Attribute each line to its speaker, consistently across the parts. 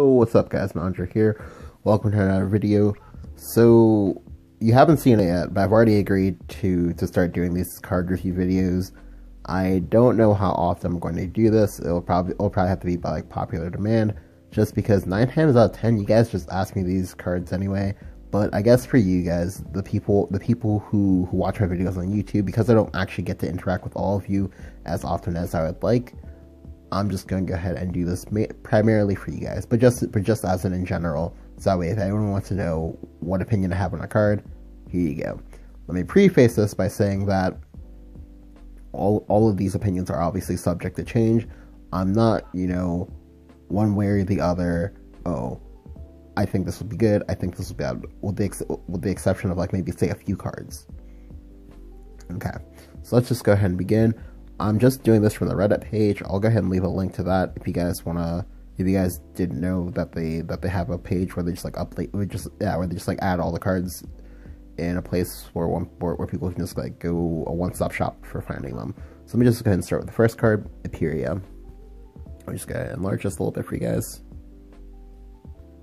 Speaker 1: Oh, what's up guys, Mandra here. Welcome to another video. So, you haven't seen it yet, but I've already agreed to start doing these card review videos. I don't know how often I'm going to do this. It'll probably have to be by like popular demand, just because 9 times out of 10 you guys just ask me these cards anyway. But I guess for you guys, the people who watch my videos on YouTube, because I don't actually get to interact with all of you as often as I would like, I'm just going to go ahead and do this primarily for you guys, but just as in general. So that way, if anyone wants to know what opinion I have on a card, here you go. Let me preface this by saying that all of these opinions are obviously subject to change. I'm not, one way or the other, oh, I think this would be good, I think this would be bad, with the exception of like maybe say a few cards. Okay, so let's just go ahead and begin. I'm just doing this from the Reddit page. I'll go ahead and leave a link to that if you guys wanna. If you guys didn't know that they have a page where they just like update, where they just like add all the cards in a place where people can just like go a one-stop shop for finding them. So let me just go ahead and start with the first card, Imperia. I'm just gonna enlarge this a little bit for you guys.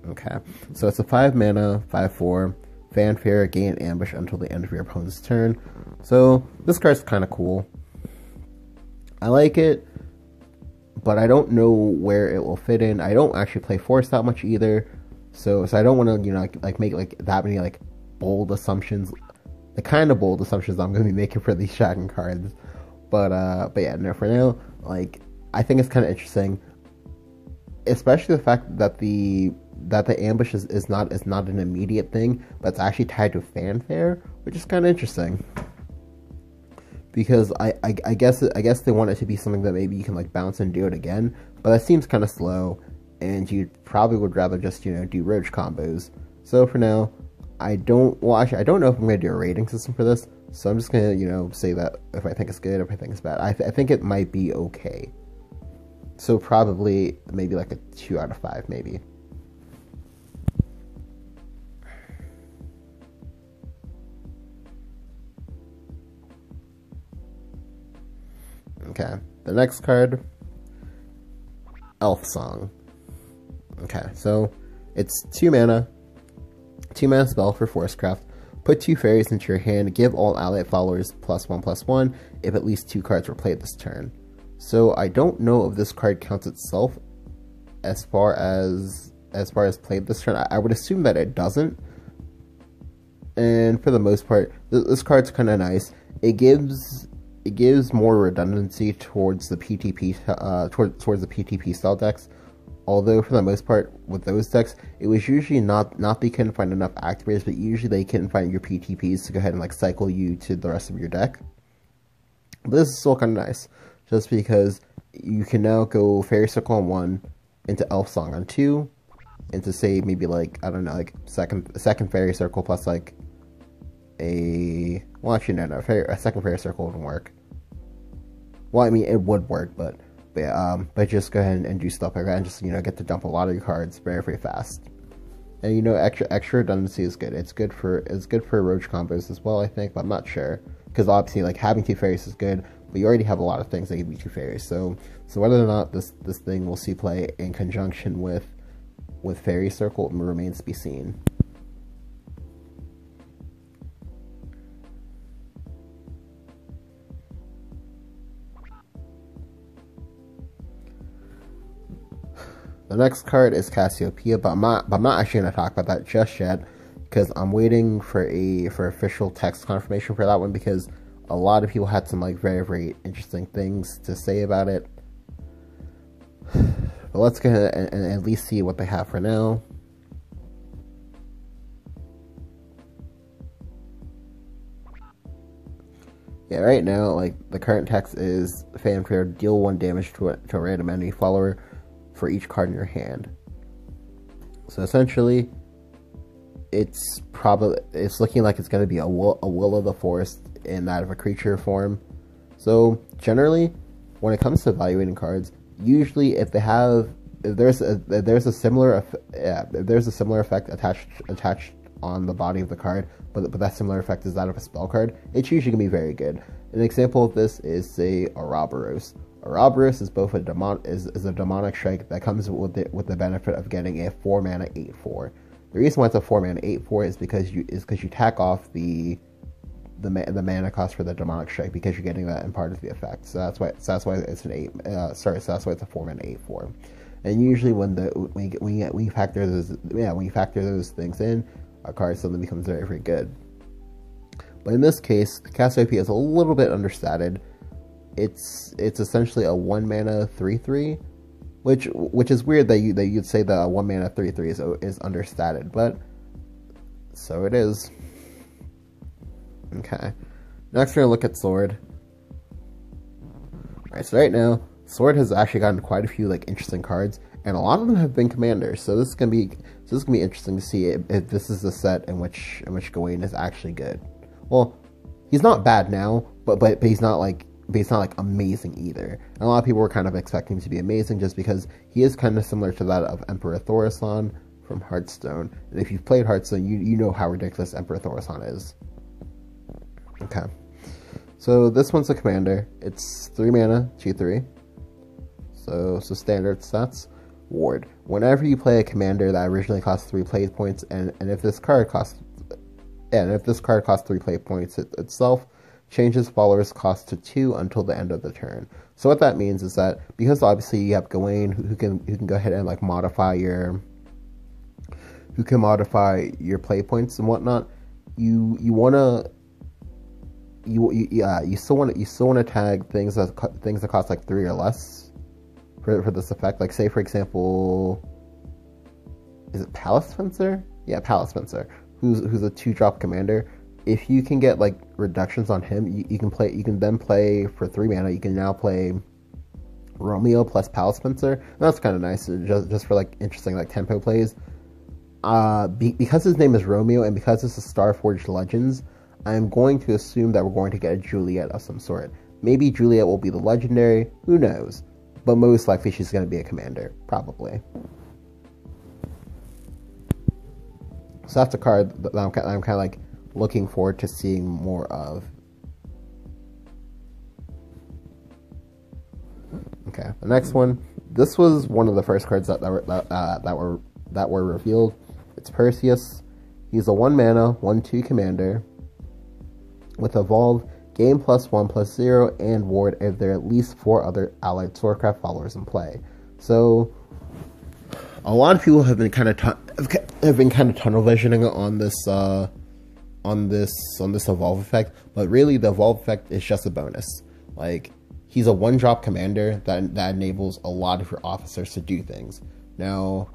Speaker 1: Okay, so it's a 5 mana, 5/4 fanfare, gain ambush until the end of your opponent's turn. So this card's kind of cool. I like it, but I don't know where it will fit in. I don't actually play Force that much either, so I don't want to make like that many like bold assumptions, the kind of bold assumptions I'm going to be making for these Shagging cards. But yeah, no, for now, like I think it's kind of interesting, especially the fact that the ambush is not an immediate thing, but it's actually tied to fanfare, which is kind of interesting. Because I guess they want it to be something that maybe you can like bounce and do it again, but that seems kind of slow, and you probably would rather just do roach combos. So for now, I don't know if I'm gonna do a rating system for this. So I'm just gonna say that if I think it's good, if I think it's bad. I think it might be okay. So probably maybe like a 2 out of 5 maybe. Okay, the next card, Elf Song. Okay, so it's 2 mana spell for Forcecraft. Put 2 fairies into your hand. Give all allied followers +1/+1 if at least 2 cards were played this turn. So I don't know if this card counts itself as far as played this turn. I would assume that it doesn't. And for the most part, this card's kind of nice. It gives more redundancy towards the PTP towards the PTP style decks. Although for the most part with those decks, it was usually not they couldn't find enough activators, but usually they couldn't find your PTPs to go ahead and like cycle you to the rest of your deck. But this is still kind of nice, just because you can now go Fairy Circle on 1, into Elf Song on 2, into say maybe like I don't know, like second Fairy Circle plus like a second Fairy Circle wouldn't work. Well, I mean, it would work, but just go ahead and do stuff like that, and just get to dump a lot of your cards very, very fast. And extra redundancy is good. It's good for roach combos as well, I think, but I'm not sure, because obviously like having 2 fairies is good, but you already have a lot of things that give you 2 fairies. So whether or not this thing will see play in conjunction with Fairy Circle remains to be seen. The next card is Cassiopeia, but I'm not actually going to talk about that just yet, because I'm waiting for official text confirmation for that one, because a lot of people had some like very, very interesting things to say about it. But let's go ahead and at least see what they have for now. Yeah, right now, like the current text is fanfare, deal 1 damage to a random enemy follower for each card in your hand. So essentially, it's looking like it's going to be a will of the forest in that of a creature form. So generally, when it comes to evaluating cards, usually if there's a similar effect attached on the body of the card, but that similar effect is that of a spell card, it's usually going to be very good. An example of this is, say, Ouroboros. Ouroboros is both a demonic strike that comes with the benefit of getting a 4 mana 8/4. The reason why it's a 4 mana 8/4 is because you tack off the mana cost for the demonic strike, because you're getting that in part of the effect. So that's why it's an 8. So that's why it's a 4 mana 8/4. And usually when you factor those things in, our card suddenly becomes very, very good. But in this case, the cast OP is a little bit understated. It's essentially a 1 mana 3/3, which is weird that you'd say that a 1 mana 3/3 is understated, but so it is. Okay, next we're gonna look at Sword. Alright, so right now, Sword has actually gotten quite a few interesting cards, and a lot of them have been commanders. So this is gonna be interesting to see if this is the set in which Gawain is actually good. Well, he's not bad now, but he's not amazing either. And a lot of people were kind of expecting him to be amazing just because he is kind of similar to that of Emperor Thaurissan from Hearthstone. And if you've played Hearthstone, you know how ridiculous Emperor Thaurissan is. Okay, so this one's a commander. It's 3 mana 2/3. So standard stats. Ward. Whenever you play a commander that originally cost 3 play points, and if this card costs 3 play points itself, changes followers cost to 2 until the end of the turn. So what that means is that, because obviously you have Gawain who can go ahead and modify your play points and whatnot, you still want to tag things that cost 3 or less for this effect. Like, say for example, is it Palace Fencer? Yeah, Palace Fencer, who's a 2-drop commander. If you can get reductions on him, you can then play for 3 mana. You can now play Romeo plus Palace Fencer. And that's kind of nice, just for interesting tempo plays. Because his name is Romeo and because this is Starforged Legends, I'm going to assume that we're going to get a Juliet of some sort. Maybe Juliet will be the legendary, who knows? But most likely she's going to be a commander, probably. So that's a card that I'm kind of looking forward to seeing more of. Okay, the next one. This was one of the first cards that were revealed. It's Perseus. He's a 1 mana 1/2 commander with Evolve, gain +1/+0, and Ward if there are at least 4 other allied Swordcraft followers in play. So a lot of people have been kind of tunnel visioning on this Evolve effect, but really the Evolve effect is just a bonus. He's a 1-drop commander that enables a lot of your officers to do things. Now,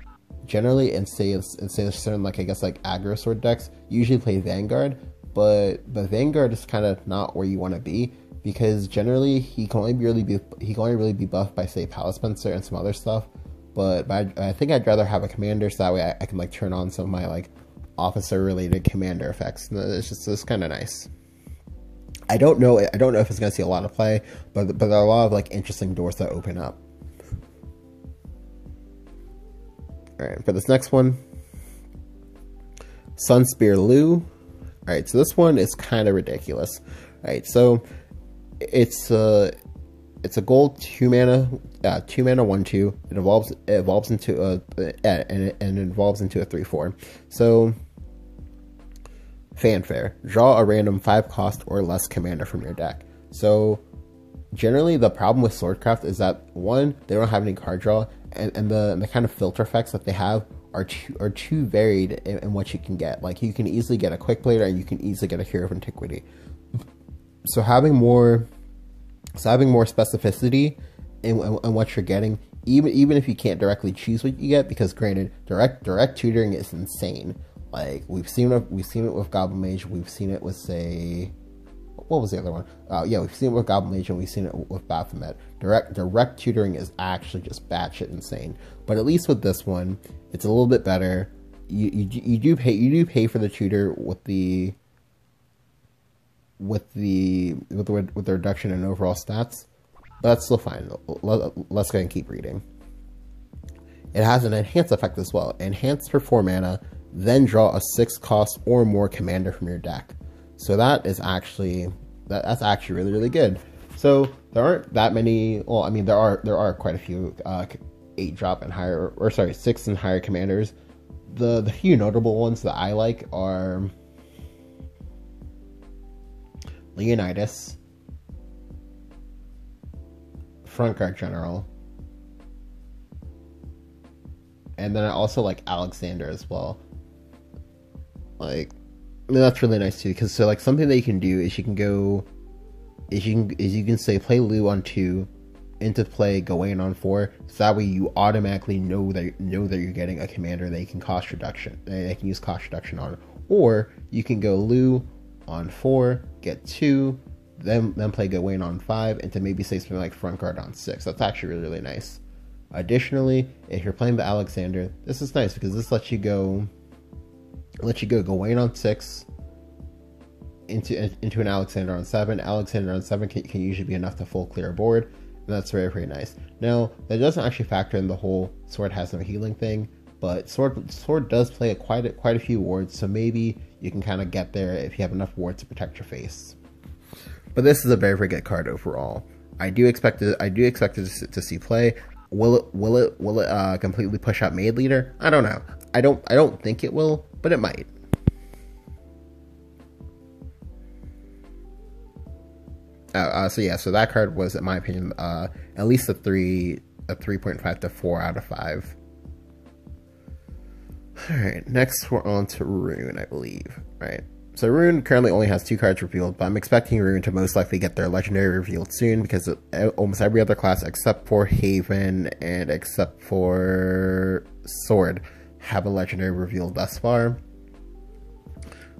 Speaker 1: generally, in say certain aggro sword decks, you usually play Vanguard, but Vanguard is kind of not where you want to be, because generally he can only really be buffed by, say, Palace Fencer and some other stuff. But I think I'd rather have a commander, so that way I can turn on some of my officer related commander effects. It's kind of nice. I don't know if it's gonna see a lot of play, but there are a lot of interesting doors that open up. All right, for this next one, Sunspear Lu. All right, so this one is kind of ridiculous. All right, so it's a gold 2 mana 1/2. It evolves into a 3/4. So Fanfare. Draw a random 5-cost or less commander from your deck. So generally the problem with Swordcraft is that, one, they don't have any card draw, and the kind of filter effects that they have are too varied in what you can get. You can easily get a Quick Blader and you can easily get a Hero of Antiquity. So having more specificity in what you're getting, even if you can't directly choose what you get, because granted, direct tutoring is insane. We've seen it with Goblin Mage, we've seen it with, say, what was the other one? Yeah, we've seen it with Goblin Mage and we've seen it with Baphomet. Direct tutoring is actually just batshit insane. But at least with this one, it's a little bit better. You do pay for the tutor with the reduction in overall stats, but that's still fine. Let's go and keep reading. It has an enhance effect as well. Enhance for 4 mana, then draw a 6-cost or more commander from your deck. So that's actually really, really good. So there aren't that many. Well, I mean, there are quite a few 8-drop and higher, or sorry, 6 and higher commanders. The few notable ones that I like are Leonidas, Front Guard General, and then I also like Alexander as well. Like, I mean, that's really nice too, because so like something that you can do is you can say play Lu on 2, into play Gawain on 4, so that way you automatically know that you're getting a commander that you can use cost reduction on. Or you can go Lu on 4, get 2, then play Gawain on 5, and to maybe say something like Front Guard on 6. That's actually really nice. Additionally, if you're playing the Alexander, this is nice because this lets you go Gawain on 6 into an Alexander on 7. Alexander on 7 can usually be enough to full clear a board, and that's very, very nice. Now, that doesn't actually factor in the whole sword has no healing thing, but sword does play quite a few wards, so maybe you can kind of get there if you have enough wards to protect your face. But this is a very, very good card overall. I do expect it to see play. Will it completely push out Maid Leader? I don't know. I don't think it will, but it might. So that card was, in my opinion, at least a 3.5 to 4 out of 5. Alright, next we're on to Rune, I believe. Right. So Rune currently only has 2 cards revealed, but I'm expecting Rune to most likely get their legendary revealed soon, because almost every other class except for Haven and except for Sword have a legendary revealed thus far.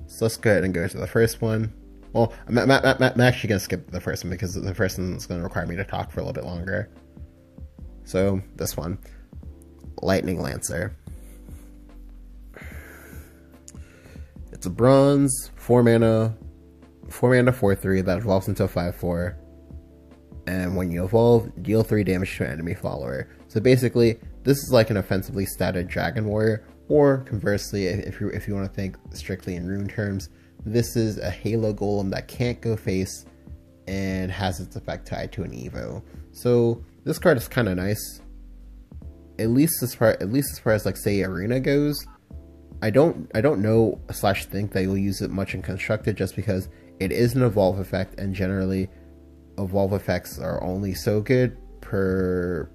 Speaker 1: So let's go ahead and go to the first one. Well, I'm actually going to skip the first one because the first one is going to require me to talk for a little bit longer. So, this one. Lightning Lancer. It's a bronze, 4 mana, 4/3 that evolves into a 5/4. And when you evolve, deal 3 damage to an enemy follower. So basically, this is like an offensively statted Dragon Warrior, or conversely, if you want to think strictly in Rune terms, this is a Halo Golem that can't go face and has its effect tied to an Evo. So this card is kind of nice, at least as far as like say Arena goes. I don't know / think that you'll use it much in Constructed, just because it is an evolve effect, and generally evolve effects are only so good per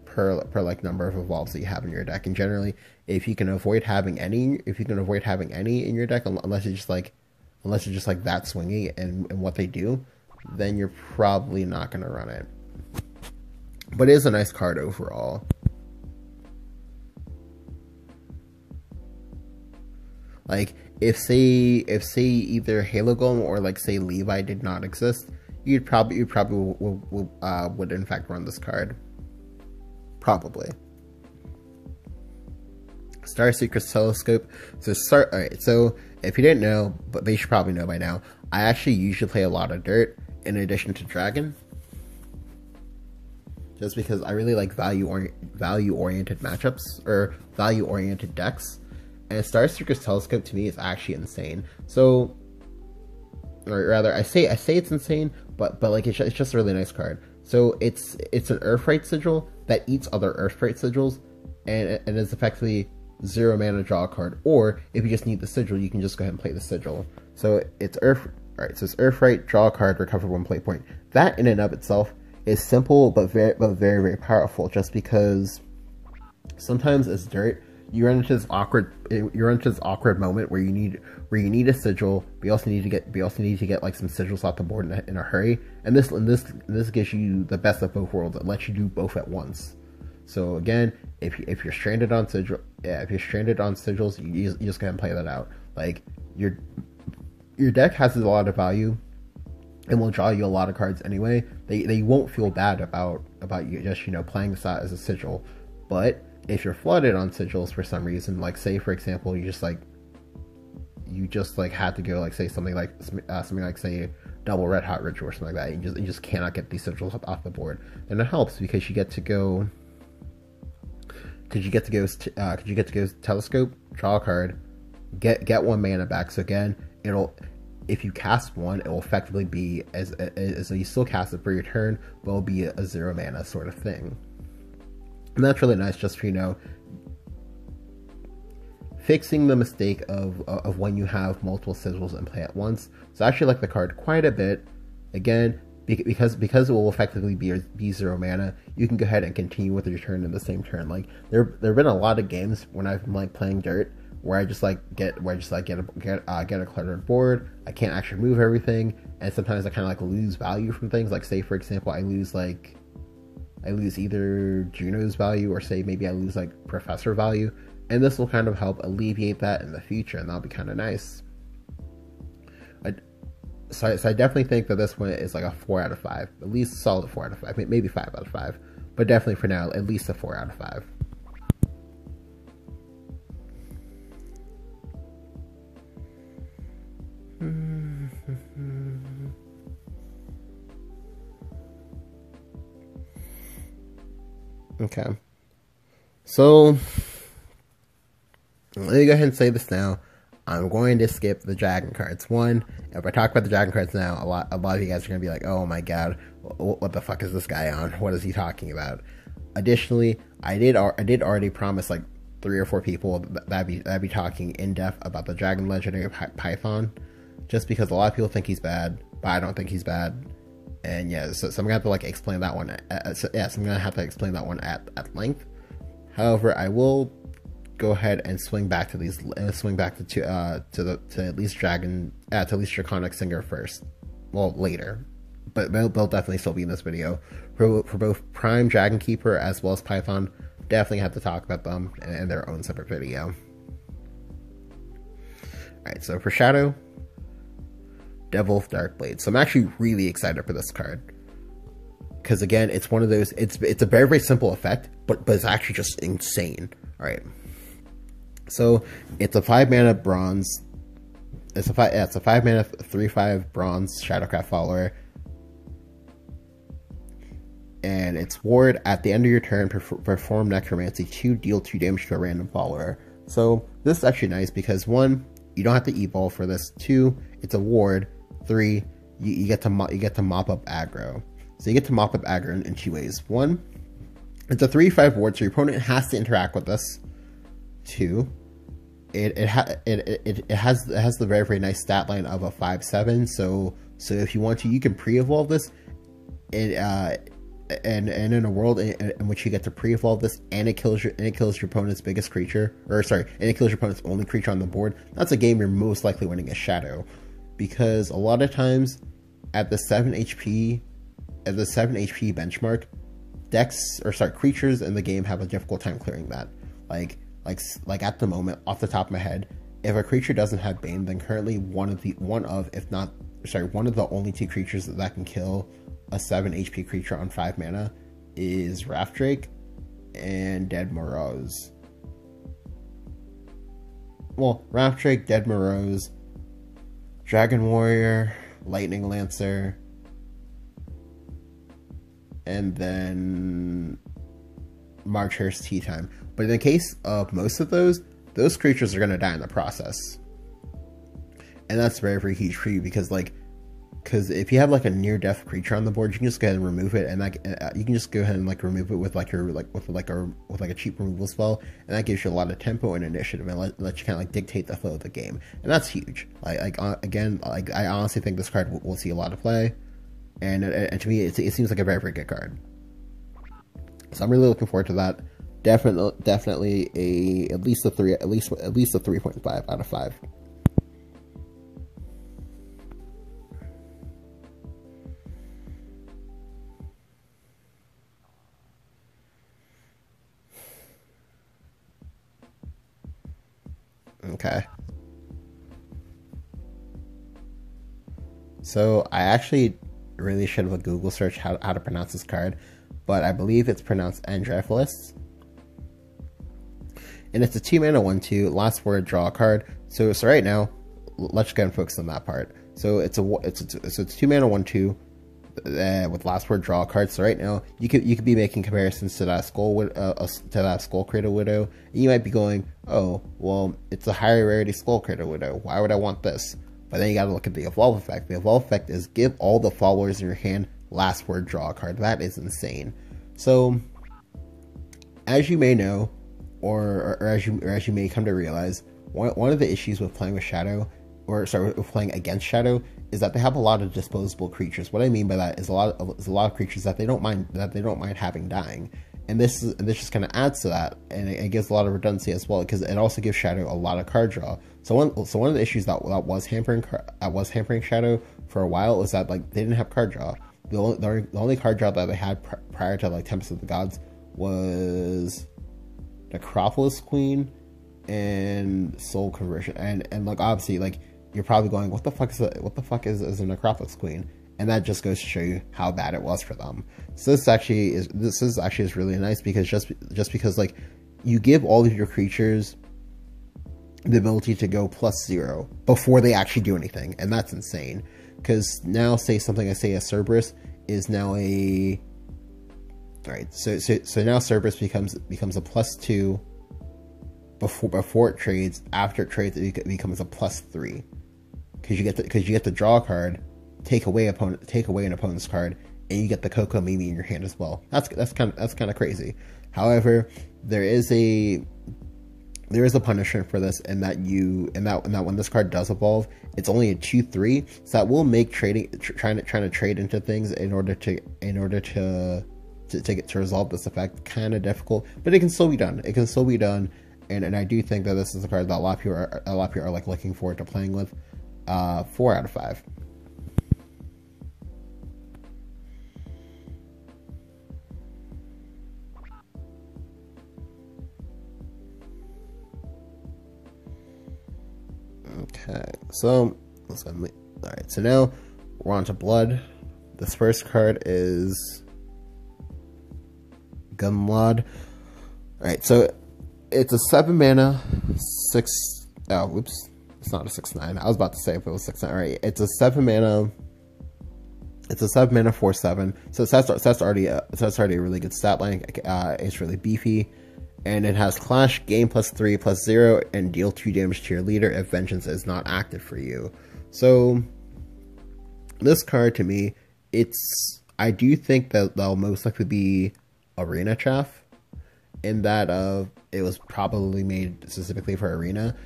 Speaker 1: like number of evolves that you have in your deck. And generally, if you can avoid having any in your deck, unless you're just like that swingy and what they do, then you're probably not going to run it. But it is a nice card overall. Like, if say either Halo Golem or like say Levi did not exist, you probably would in fact run this card. Probably. Star Seeker's Telescope. Alright, so if you didn't know, but you should probably know by now, I actually usually play a lot of Dirt in addition to Dragon, just because I really like value oriented matchups or value oriented decks, and Star Seeker's Telescope to me is actually insane. So, or rather, I say it's insane, but like it's just a really nice card. So it's an Earthright Sigil that eats other Earthright Sigils, and is effectively 0 mana draw a card. Or if you just need the Sigil, you can just go ahead and play the Sigil. So it's Alright, so it's Earthright, draw a card, recover 1 play point. That in and of itself is simple, but very, very powerful. Just because sometimes as Dirt, you run into this awkward moment where you need a Sigil, but you also need to get like some Sigils off the board in a hurry. And this gives you the best of both worlds. It lets you do both at once. So again, if you're stranded on Sigils, you just go ahead and play that out. Like your deck has a lot of value and will draw you a lot of cards anyway. They won't feel bad about you just playing this out as a Sigil. But if you're flooded on Sigils for some reason, like say for example you just had to go like say something like say double Red Hot Ritual or something like that, you just cannot get these Sigils off the board, then it helps because you get to go Telescope, draw a card, get 1 mana back. So again, if you cast one, it will effectively be so you still cast it for your turn, but it'll be a 0 mana sort of thing. And that's really nice, just for, you know, fixing the mistake of when you have multiple sigils in play at once. So I actually like the card quite a bit. Again, because it will effectively be 0 mana, you can go ahead and continue with your turn in the same turn. Like there have been a lot of games when I've been like playing Dirt where I just get a cluttered board. I can't actually move everything, and sometimes I kind of like lose value from things. Like, say for example, I lose either Juno's value, or say maybe I lose like Professor value, and this will kind of help alleviate that in the future, and that'll be kind of nice. So I definitely think that this one is like a 4 out of 5, at least a solid 4 out of 5, maybe 5 out of 5, but definitely for now at least a 4 out of 5. Okay, so let me go ahead and say this now. I'm going to skip the dragon cards. One, if I talk about the dragon cards now, a lot of you guys are going to be like, oh my god, what the fuck is this guy on? What is he talking about? Additionally, I did already promise like 3 or 4 people that'd be talking in depth about the Dragon Legendary Python, just because a lot of people think he's bad, but I don't think he's bad. And yeah, so I'm gonna have to like explain that one. So I'm gonna have to explain that one at length. However, I will go ahead and swing back to at least Draconic Singer first. Well, later, but they'll definitely still be in this video for both Prime Dragon Keeper as well as Python. Definitely have to talk about them in their own separate video. Alright, so for Shadow, Devil of Darkblade. So I'm actually really excited for this card, because again, it's one of those, it's a very, very simple effect, but it's actually just insane. Alright, so it's a 5 mana bronze, it's a 5 mana 3/5 bronze Shadowcraft follower, and its ward: at the end of your turn, perform Necromancy 2, deal 2 damage to a random follower. So this is actually nice because 1, you don't have to evolve for this. 2, it's a ward. 3, you get to mop up aggro. So you get to mop up aggro in 2 ways. 1, it's a 3/5 ward, so your opponent has to interact with this. 2, it has the very, very nice stat line of a 5/7. So if you want to, you can pre-evolve this. And in a world in which you get to pre-evolve this, and it kills your opponent's biggest creature, and it kills your opponent's only creature on the board, that's a game you're most likely winning as Shadow, because a lot of times at the 7 HP benchmark, creatures in the game have a difficult time clearing that. Like at the moment, off the top of my head, if a creature doesn't have Bane, then currently one of the only 2 creatures that can kill a 7 HP creature on 5 mana is Wrathdrake and Dead Morose. Well, Wrathdrake, Dead Morose, Dragon Warrior, Lightning Lancer, and then Marchur's Tea Time. But in the case of most of those creatures are going to die in the process. And that's very, very huge for you, because if you have like a near-death creature on the board, you can just go ahead and remove it, and you can just go ahead and like remove it with a cheap removal spell, and that gives you a lot of tempo and initiative, and let you kind of like dictate the flow of the game, and that's huge. Again, I honestly think this card will see a lot of play, and to me, it seems like a very, very good card. So I'm really looking forward to that. Definitely at least a 3.5 out of 5. Okay. So I actually really should have a Google search how to pronounce this card, but I believe it's pronounced Androphilis. And it's a 2 mana 1/2, last word, draw a card. So right now, let's go and focus on that part. So it's 2 mana 1/2 with last word, draw a card. So right now, you could be making comparisons to that Skull Cradle Widow, and you might be going, oh, well, it's a higher rarity Skull Cradle Widow. Why would I want this? But then you gotta look at the evolve effect. The evolve effect is give all the followers in your hand last word draw a card. That is insane. So, as you may know, or as you may come to realize, one of the issues with playing with Shadow, with playing against Shadow, is that they have a lot of disposable creatures. What I mean by that is a lot of creatures that they don't mind having dying, and this just kind of adds to that, and it gives a lot of redundancy as well, because it also gives Shadow a lot of card draw. So one of the issues that was hampering Shadow for a while is that like they didn't have card draw. The only card draw that they had prior to like Tempest of the Gods was Necropolis Queen and Soul Conversion, and like obviously like you're probably going, what the fuck is a Necropolis Queen? And that just goes to show you how bad it was for them. So this is actually really nice, because just because like you give all of your creatures the ability to go +0 before they actually do anything, and that's insane. Because now, say a Cerberus is now a right. So now Cerberus becomes a +2 before it trades. After it trades, it becomes a +3 because you get to draw a card, take away an opponent's card, and you get the Coco Mimi in your hand as well. That's kind of crazy. However, there is a punishment for this, and that when this card does evolve, it's only a 2/3, so that will make trying to trade into things in order to resolve this effect kind of difficult, but it can still be done. It can still be done, and I do think that this is a card that a lot of people are like looking forward to playing with. 4 out of 5. Okay, so alright, so now we're on to Blood. This first card is Gunlod. Alright, so it's a 7 mana, 6. Oh, whoops. It's not a 6/9. I was about to say if it was 6/9. Alright, it's a 7 mana. It's a 7 mana 4/7. So that's already a really good stat line. It's really beefy. And it has Clash, gain +3/+0, and deal 2 damage to your leader if Vengeance is not active for you. So, this card to me, I do think that they'll most likely be Arena Chaff, in that it was probably made specifically for Arena.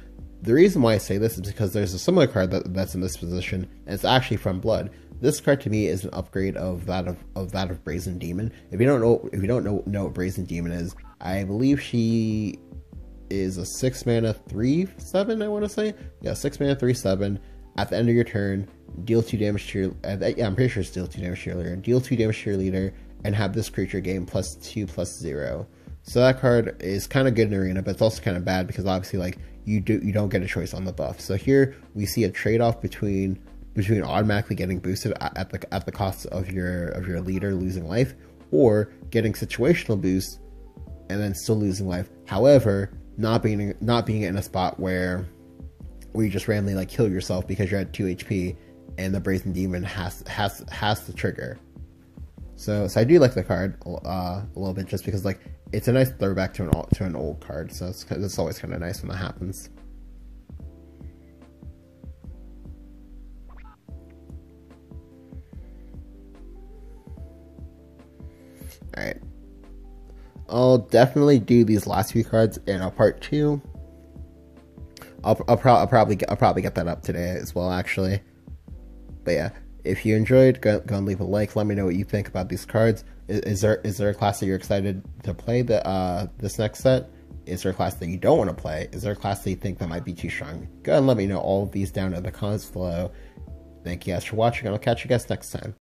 Speaker 1: The reason why I say this is because there's a similar card that's in this position, and it's actually from Blood. This card to me is an upgrade of that of Brazen Demon. If you don't know what Brazen Demon is, I believe she is a 6 mana 3/7. I want to say, yeah, 6 mana 3/7. At the end of your turn, deal 2 damage to your. I'm pretty sure it's deal 2 damage to your leader. Deal 2 damage to your leader, and have this creature gain +2/+0. So that card is kind of good in Arena, but it's also kind of bad because obviously like you don't get a choice on the buff. So here we see a trade-off between automatically getting boosted at the cost of your leader losing life, or getting situational boost and then still losing life. However, not being in a spot where you just randomly like kill yourself because you're at 2 HP and the Brazen Demon has to trigger. So I do like the card a little bit, just because like it's a nice throwback to an old card. So it's always kind of nice when that happens. All right. I'll definitely do these last few cards in a part 2. I'll probably get that up today as well, actually. But yeah, if you enjoyed, go and leave a like. Let me know what you think about these cards. Is there a class that you're excited to play this next set? Is there a class that you don't want to play? Is there a class that you think that might be too strong? Go and let me know all of these down in the comments below. Thank you guys for watching, and I'll catch you guys next time.